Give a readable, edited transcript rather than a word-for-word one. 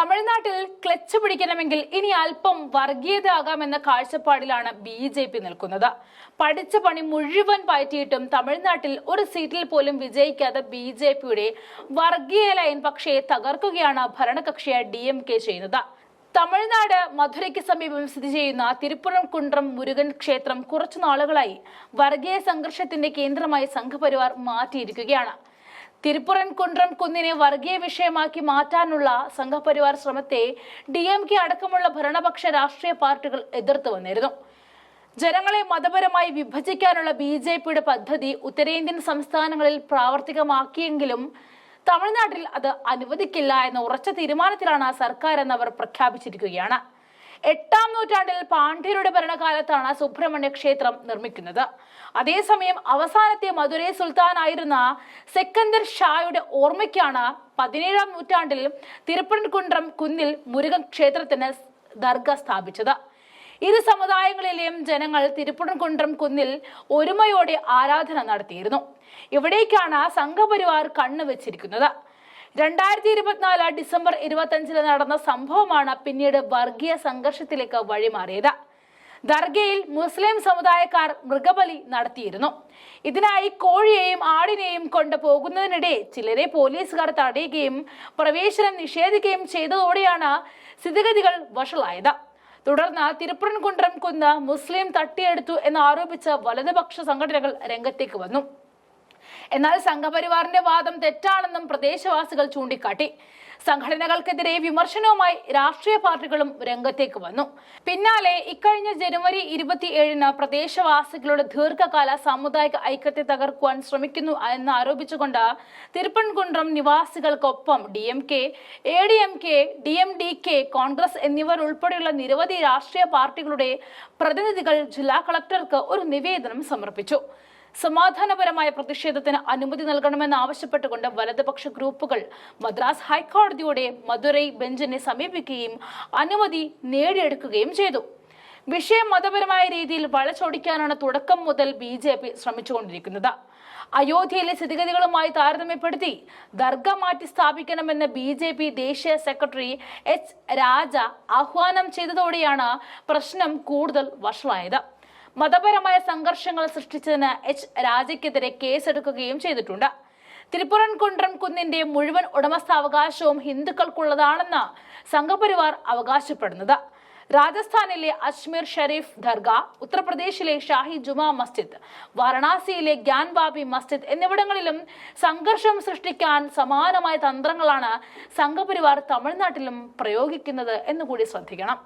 തമിഴ്നാട്ടിൽ ക്ലച്ച് പിടിക്കണമെങ്കിൽ ഇനി അല്പം വർഗീയത ആകാമെന്ന കാഴ്ചപ്പാടിലാണ് ബി.ജെ.പി. നിൽക്കുന്നത്. പഠിച്ച പണി മുഴുവൻ പയറ്റിയിട്ടും തമിഴ്നാട്ടിൽ ഒരു സീറ്റിൽ പോലും വിജയിക്കാത്ത ബി.ജെ.പിയുടെ വർഗീയ ലൈൻ പക്ഷേ തകർക്കുകയാണ് ഭരണകക്ഷിയായ ഡി.എം.കെ. ചെയ്യുന്നത്. തമിഴ്നാട് മധുരയ്ക്ക് സമീപം സ്ഥിതി ചെയ്യുന്ന തിരുപ്പുറംകുണ്ട്രം മുരുകൻ ക്ഷേത്രം കുറച്ചു നാളുകളായി വർഗീയ സംഘർഷത്തിന്റെ കേന്ദ്രമായി സംഘപരിവാർ മാറ്റിയിരിക്കുകയാണ്. തിരുപ്പുറംകുണ്ട്രം കുന്നിനെ വർഗീയ വിഷയമാക്കി മാറ്റാനുള്ള സംഘപരിവാർ ശ്രമത്തെ ഡി.എം.കെ. അടക്കമുള്ള ഭരണപക്ഷ രാഷ്ട്രീയ പാർട്ടികൾ എതിർത്തു വന്നിരുന്നു. ജനങ്ങളെ മതപരമായി വിഭജിക്കാനുള്ള ബി.ജെ.പിയുടെ പദ്ധതി ഉത്തരേന്ത്യൻ സംസ്ഥാനങ്ങളിൽ പ്രാവർത്തികമാക്കിയെങ്കിലും തമിഴ്നാട്ടിൽ അത് അനുവദിക്കില്ല എന്ന ഉറച്ച തീരുമാനത്തിലാണ് സർക്കാർ എന്നവർ പ്രഖ്യാപിച്ചിരിക്കുകയാണ്. 8-ാം നൂറ്റാണ്ടിൽ പാണ്ഡ്യരുടെ ഭരണകാലത്താണ് സുബ്രഹ്മണ്യ ക്ഷേത്രം നിർമ്മിക്കുന്നത്. അതേസമയം അവസാനത്തെ മധുരൈ സുൽത്താനായിരുന്ന സെക്കന്ദർ ഷായുടെ ഓർമ്മയ്ക്കാണ് 17-ാം നൂറ്റാണ്ടിൽ തിരുപ്പുറംകുണ്ട്രം കുന്നിൽ മുരുകൻ ക്ഷേത്രത്തിന് ദർഗ സ്ഥാപിച്ചത്. ഇരു സമുദായങ്ങളിലെയും ജനങ്ങൾ തിരുപ്പുറംകുണ്ട്രം കുന്നിൽ ഒരുമയോടെ ആരാധന നടത്തിയിരുന്നു. ഇവിടേക്കാണ് സംഘപരിവാർ കണ്ണുവെച്ചിരിക്കുന്നത്. 2024 ഡിസംബർ 25 നടന്ന സംഭവമാണ് പിന്നീട് വർഗീയ സംഘർഷത്തിലേക്ക് വഴിമാറിയത്. ദർഗയിൽ മുസ്ലിം സമുദായക്കാർ മൃഗബലി നടത്തിയിരുന്നു. ഇതിനായി കോഴിയെയും ആടിനെയും കൊണ്ട് പോകുന്നതിനിടെ ചിലരെ പോലീസുകാർ തടയുകയും പ്രവേശനം നിഷേധിക്കുകയും ചെയ്തതോടെയാണ് സ്ഥിതിഗതികൾ വഷളായത്. തുടർന്ന് തിരുപ്പുറംകുണ്ട്രം കുന്ന് മുസ്ലിം തട്ടിയെടുത്തു എന്നാരോപിച്ച് വലതുപക്ഷ സംഘടനകൾ രംഗത്തേക്ക് വന്നു. എന്നാൽ സംഘപരിവാറിന്റെ വാദം തെറ്റാണെന്നും പ്രദേശവാസികൾ ചൂണ്ടിക്കാട്ടി. സംഘടനകൾക്കെതിരെ വിമർശനവുമായി രാഷ്ട്രീയ പാർട്ടികളും രംഗത്തേക്ക് വന്നു. പിന്നാലെ ഇക്കഴിഞ്ഞ ജനുവരി 27 പ്രദേശവാസികളുടെ ദീർഘകാല സാമുദായിക ഐക്യത്തെ തകർക്കുവാൻ ശ്രമിക്കുന്നു എന്നാരോപിച്ചുകൊണ്ട് തിരുപ്പുറംകുണ്ട്രം നിവാസികൾക്കൊപ്പം ഡി.എം.കെ., എ.ഡി.എം.കെ., ഡി.എം.ഡി.കെ., കോൺഗ്രസ് എന്നിവർ ഉൾപ്പെടെയുള്ള നിരവധി രാഷ്ട്രീയ പാർട്ടികളുടെ പ്രതിനിധികൾ ജില്ലാ കളക്ടർക്ക് ഒരു നിവേദനം സമർപ്പിച്ചു. സമാധാനപരമായ പ്രതിഷേധത്തിന് അനുമതി നൽകണമെന്ന് ആവശ്യപ്പെട്ടുകൊണ്ട് വലതുപക്ഷ ഗ്രൂപ്പുകൾ മദ്രാസ് ഹൈക്കോടതിയുടെ മധുരൈ ബെഞ്ചിനെ സമീപിക്കുകയും അനുമതി നേടിയെടുക്കുകയും ചെയ്തു. വിഷയം മതപരമായ രീതിയിൽ വളച്ചൊടിക്കാനാണ് തുടക്കം മുതൽ ബി.ജെ.പി. ശ്രമിച്ചുകൊണ്ടിരിക്കുന്നത്. അയോധ്യയിലെ സ്ഥിതിഗതികളുമായി താരതമ്യപ്പെടുത്തി ദർഗ മാറ്റി സ്ഥാപിക്കണമെന്ന് ബി.ജെ.പി. ദേശീയ സെക്രട്ടറി എച്ച്. രാജ ആഹ്വാനം ചെയ്തതോടെയാണ് പ്രശ്നം കൂടുതൽ വഷളായത്. മതപരമായ സംഘർഷങ്ങൾ സൃഷ്ടിച്ചതിന് എച്ച്. രാജയ്ക്കെതിരെ കേസെടുക്കുകയും ചെയ്തിട്ടുണ്ട്. തിരുപ്പുറംകുണ്ട്രം കുന്നിന്റെ മുഴുവൻ ഉടമസ്ഥാവകാശവും ഹിന്ദുക്കൾക്കുള്ളതാണെന്ന് സംഘപരിവാർ അവകാശപ്പെടുന്നത്. രാജസ്ഥാനിലെ അജ്മീർ ഷരീഫ് ദർഗ, ഉത്തർപ്രദേശിലെ ഷാഹി ജുമാ മസ്ജിദ്, വാരണാസിയിലെ ഗ്യാൻബാബി മസ്ജിദ് എന്നിവിടങ്ങളിലും സംഘർഷം സൃഷ്ടിക്കാൻ സമാനമായ തന്ത്രങ്ങളാണ് സംഘപരിവാർ തമിഴ്നാട്ടിലും പ്രയോഗിക്കുന്നത് എന്നുകൂടി ശ്രദ്ധിക്കണം.